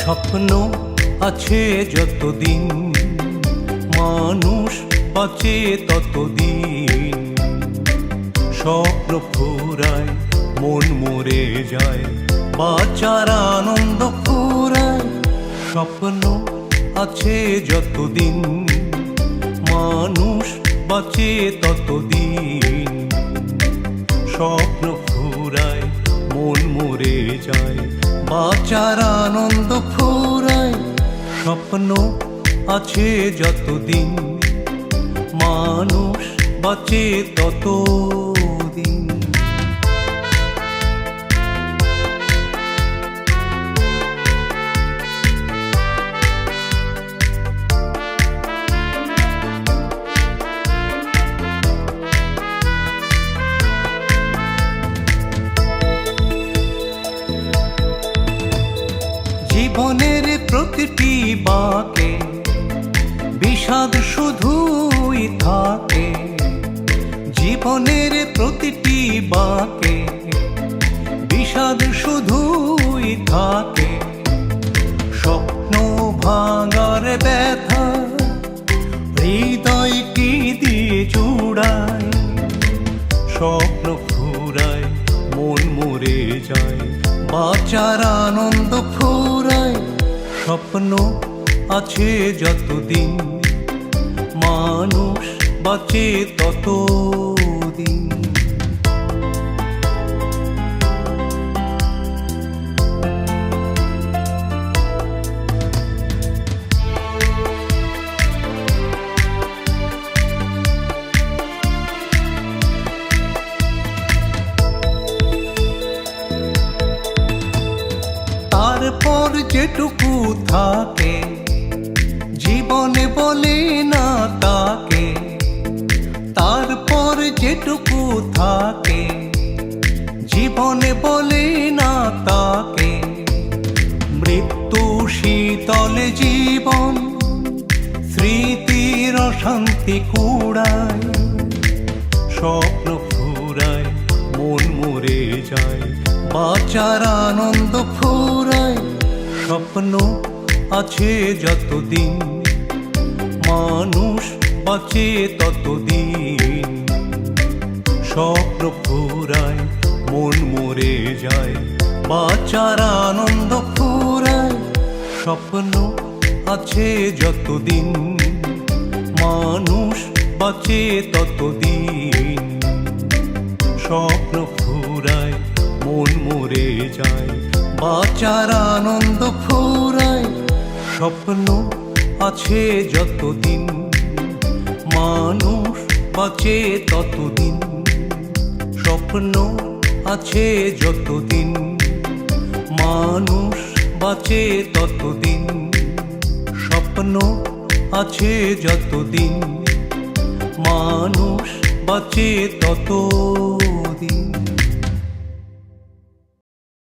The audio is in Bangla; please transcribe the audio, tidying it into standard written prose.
স্বপ্ন আছে যতদিন, মানুষ বাঁচে ততদিন। স্বপ্ন ফুরায়, মন মরে যায়, বাঁচার আনন্দ ফুরায়। স্বপ্ন আছে যতদিন, মানুষ বাঁচে ততদিন। স্বপ্ন ফুরায়, মন মরে যায়, বাঁচার আনন্দ ফুরায়। স্বপ্ন আছে যতদিন, মানুষ বাঁচে ততদিন। জীবনের প্রতিটি বাঁকে বিষাদ শুধুই থাকে। জীবনের প্রতিটি বাঁকে বিষাদ শুধুই থাকে। স্বপ্ন ভাঙার ব্যথা হৃদয়টি দিয়ে জুড়ায়। স্বপ্ন ফুরায়, মন মরে যায়, বাঁচার আনন্দ ফুরায়। স্বপ্ন আছে যতদিন, মানুষ বাঁচে ততদিন। তারপর যেটুকু থাকে জীবনে বলে না তাকে। তারপর যেটুকু থাকে জীবনে বলে না তাকে। মৃত্যু শীতলে জীবন স্মৃতির অশান্তি কুড়ায়। স্বপ্ন ফুরায়, মন মরে যায়, বাঁচার আনন্দ ফুরায়। স্বপ্ন আছে যতদিন, মানুষ বাঁচে ততদিন। স্বপ্ন ফুরায়, মন মরে যায়, বাঁচার আনন্দ ফুরায়। স্বপ্ন আছে যতদিন, মানুষ বাঁচে ততদিন। স্বপ্ন ফুরায়, মন মরে যায়, বাঁচার আনন্দ ফুরায়। স্বপ্ন আছে যতদিন, মানুষ বাঁচে ততদিন। স্বপ্ন আছে যতদিন, মানুষ বাঁচে ততদিন। স্বপ্ন আছে যতদিন, মানুষ বাঁচে ততদিন।